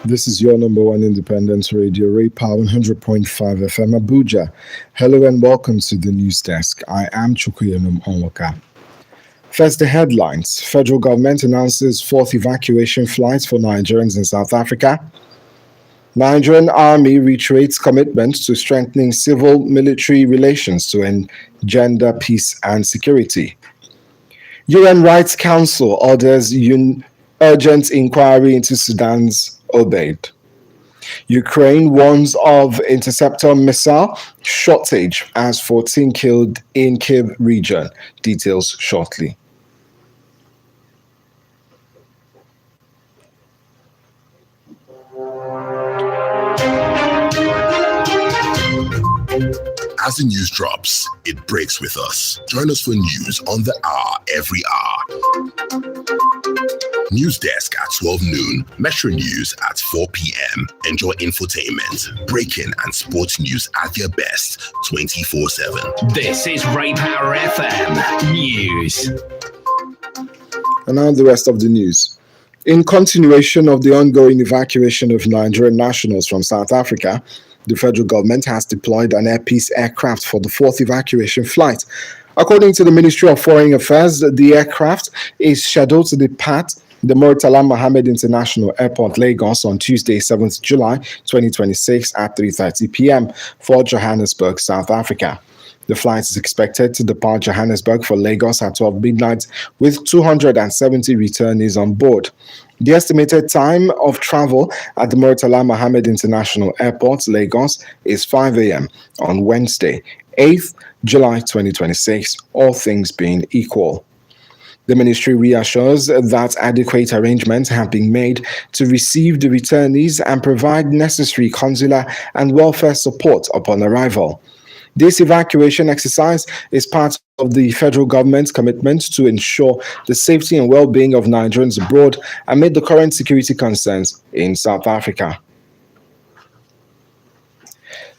This is your number one independent radio, Ray Power 100.5 FM Abuja. Hello and welcome to the news desk. I am Chukwuyenum Onwaka. First, the headlines. Federal government announces fourth evacuation flight for Nigerians in South Africa. Nigerian army reiterates commitment to strengthening civil-military relations to engender peace and security. UN Rights Council orders urgent inquiry into Sudan's obeyed. Ukraine warns of interceptor missile shortage as 14 killed in Kyiv region. Details shortly. As the news drops, it breaks with us. Join us for news on the hour every hour. News desk at 12 noon, Metro News at 4 p.m. Enjoy infotainment, breaking and sports news at their best 24/7. This is Ray Power FM News. And now the rest of the news. In continuation of the ongoing evacuation of Nigerian nationals from South Africa, the federal government has deployed an Air Peace aircraft for the fourth evacuation flight. According to the Ministry of Foreign Affairs, the aircraft is scheduled to depart the Murtala Mohammed International Airport, Lagos, on Tuesday, 7th July 2026 at 3:30 p.m. for Johannesburg, South Africa. The flight is expected to depart Johannesburg for Lagos at 12 midnight with 270 returnees on board. The estimated time of travel at the Murtala Mohammed International Airport, Lagos, is 5 a.m. on Wednesday, 8th July 2026, all things being equal. The ministry reassures that adequate arrangements have been made to receive the returnees and provide necessary consular and welfare support upon arrival. This evacuation exercise is part of the federal government's commitment to ensure the safety and well-being of Nigerians abroad amid the current security concerns in South Africa.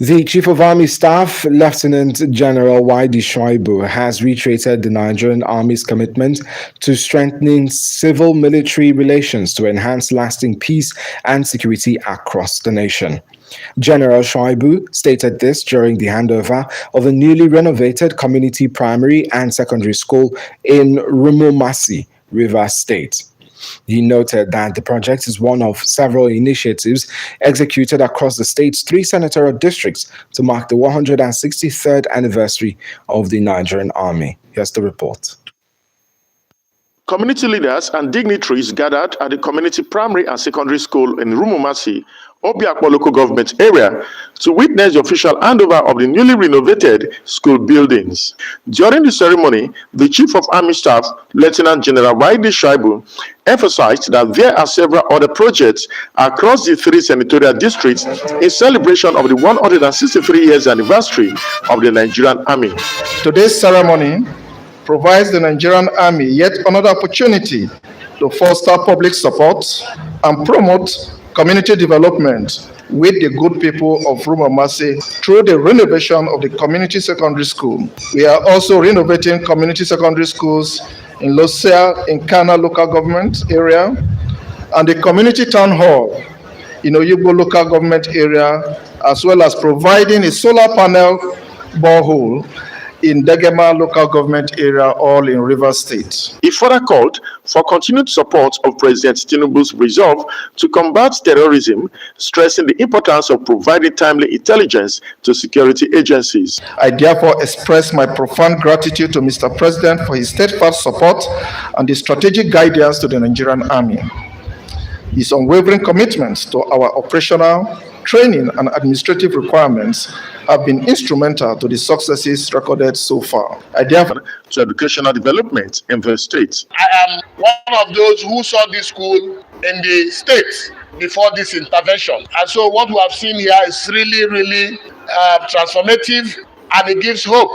The Chief of Army Staff, Lieutenant General Waidu Shuaibu, has reiterated the Nigerian Army's commitment to strengthening civil-military relations to enhance lasting peace and security across the nation. General Shuaibu stated this during the handover of a newly renovated community primary and secondary school in Rumumasi, Rivers State. He noted that the project is one of several initiatives executed across the state's three senatorial districts to mark the 163rd anniversary of the Nigerian Army. Here's the report. Community leaders and dignitaries gathered at the community primary and secondary school in Rumumasi, Obiakpo local government area, to witness the official handover of the newly renovated school buildings. During the ceremony, the Chief of Army Staff, Lieutenant General Waidu Shuaibu, emphasized that there are several other projects across the three senatorial districts in celebration of the 163 years anniversary of the Nigerian Army. Today's ceremony provides the Nigerian Army yet another opportunity to foster public support and promote community development with the good people of Rumumasi through the renovation of the community secondary school. We are also renovating community secondary schools in Losia, in Kana local government area, and the community town hall in Oyugbo local government area, as well as providing a solar panel borehole in Degema local government area, all in Rivers State. He further called for continued support of President Tinubu's resolve to combat terrorism, stressing the importance of providing timely intelligence to security agencies. I therefore express my profound gratitude to Mr. President for his steadfast support and the strategic guidance to the Nigerian Army. His unwavering commitment to our operational, training, and administrative requirements have been instrumental to the successes recorded so far. I therefore to educational development in the state. I am one of those who saw this school in the state before this intervention. And so what we have seen here is really transformative, and it gives hope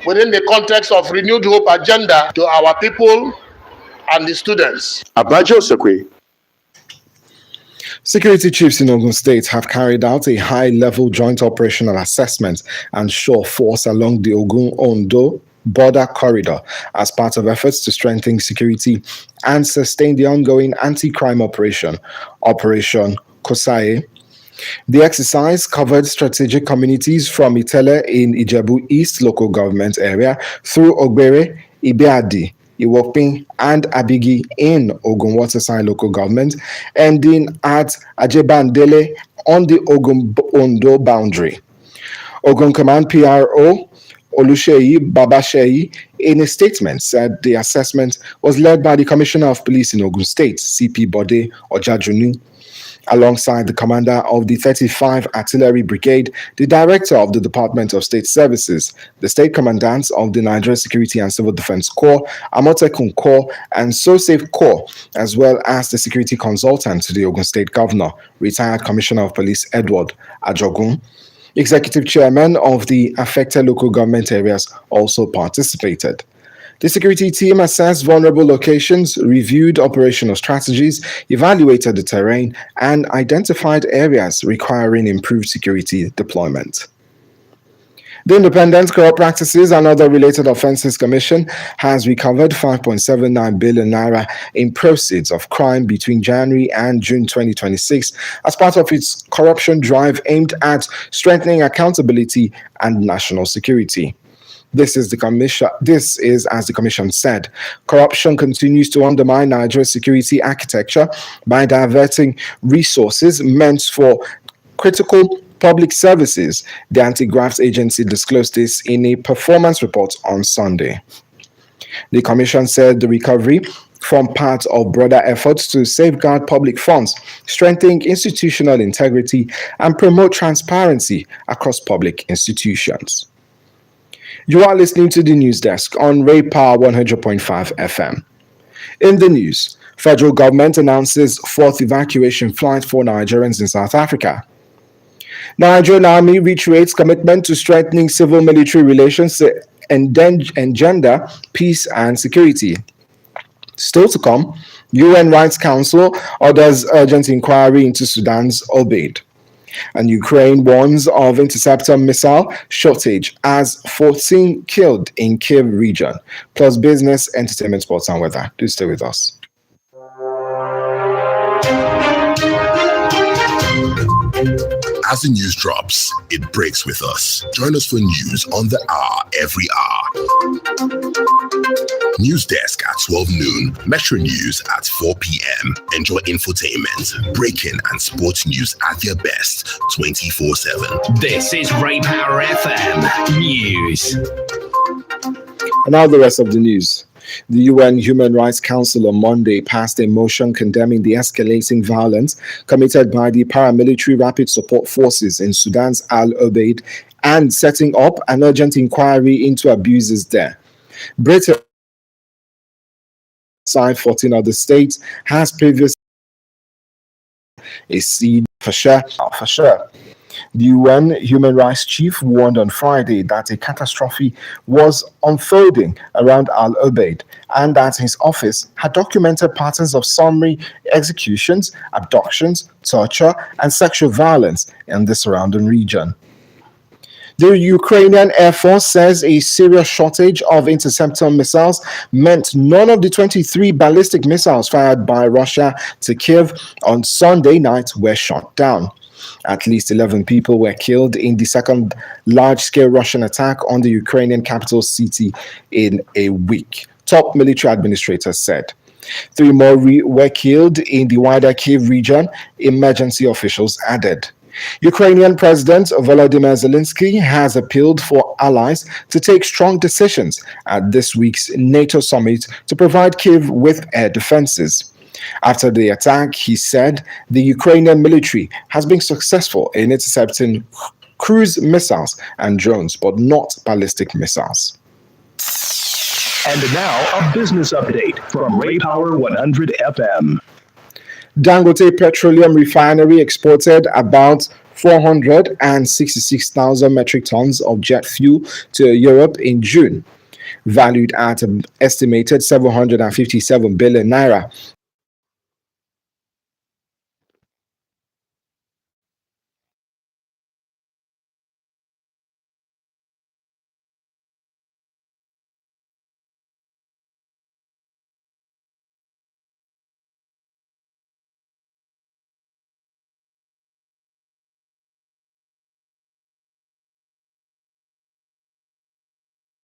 within the context of renewed hope agenda to our people and the students. Abajo Sekwe. Security chiefs in Ogun State have carried out a high-level joint operational assessment and show force along the Ogun-Ondo border corridor as part of efforts to strengthen security and sustain the ongoing anti-crime operation Kosaye. The exercise covered strategic communities from Itele in Ijebu East local government area through Ogbere, Ibeadi, Iwopin, and Abigi in Ogun Waterside local government, ending at Ajebandele on the Ogun-Ondo boundary. Ogun Command PRO Olusheyi Babasheyi, in a statement, said the assessment was led by the Commissioner of Police in Ogun State, CP Bode Ojajunu, alongside the commander of the 35 Artillery Brigade, the director of the Department of State Services, the state commandants of the Nigeria Security and Civil Defense Corps, Amotekun Corps, and SOSAFE Corps, as well as the security consultant to the Ogun State Governor, retired Commissioner of Police Edward Ajogun. Executive chairman of the affected local government areas also participated. The security team assessed vulnerable locations, reviewed operational strategies, evaluated the terrain, and identified areas requiring improved security deployment. The Independent Corrupt Practices and Other Related Offences Commission has recovered 5.79 billion naira in proceeds of crime between January and June 2026 as part of its corruption drive aimed at strengthening accountability and national security. This is as the commission said. Corruption continues to undermine Nigeria's security architecture by diverting resources meant for critical public services. The Anti-Graft Agency disclosed this in a performance report on Sunday. The commission said the recovery formed part of broader efforts to safeguard public funds, strengthen institutional integrity, and promote transparency across public institutions. You are listening to the News Desk on Ray Power 100.5 FM. In the news, federal government announces fourth evacuation flight for Nigerians in South Africa. Nigerian Army reiterates commitment to strengthening civil-military relations to engender peace and security. Still to come, UN Rights Council orders urgent inquiry into Sudan's Obaid. And Ukraine warns of interceptor missile shortage as 14 killed in Kiev region. Plus business, entertainment, sports, and weather. Do stay with us. As the news drops, it breaks with us. Join us for news on the hour every hour. News desk at 12 noon, Metro News at 4 p.m. Enjoy infotainment, breaking and sports news at their best 24/7. This is Ray Power FM News. And now the rest of the news. The UN Human Rights Council on Monday passed a motion condemning the escalating violence committed by the paramilitary rapid support forces in Sudan's Al Obaid and setting up an urgent inquiry into abuses there. Britain, alongside 14 other states, has previously a seed for sure. The UN Human Rights Chief warned on Friday that a catastrophe was unfolding around Al Obaid and that his office had documented patterns of summary executions, abductions, torture, and sexual violence in the surrounding region. The Ukrainian Air Force says a serious shortage of interceptor missiles meant none of the 23 ballistic missiles fired by Russia to Kiev on Sunday night were shot down. At least 11 people were killed in the second large-scale Russian attack on the Ukrainian capital city in a week, top military administrators said. 3 more were killed in the wider Kyiv region, emergency officials added. Ukrainian President Volodymyr Zelensky has appealed for allies to take strong decisions at this week's NATO summit to provide Kyiv with air defenses. After the attack, he said the Ukrainian military has been successful in intercepting cruise missiles and drones, but not ballistic missiles. And now, a business update from Ray Power 100 FM. Dangote Petroleum Refinery exported about 466,000 metric tons of jet fuel to Europe in June, valued at an estimated 757 billion naira.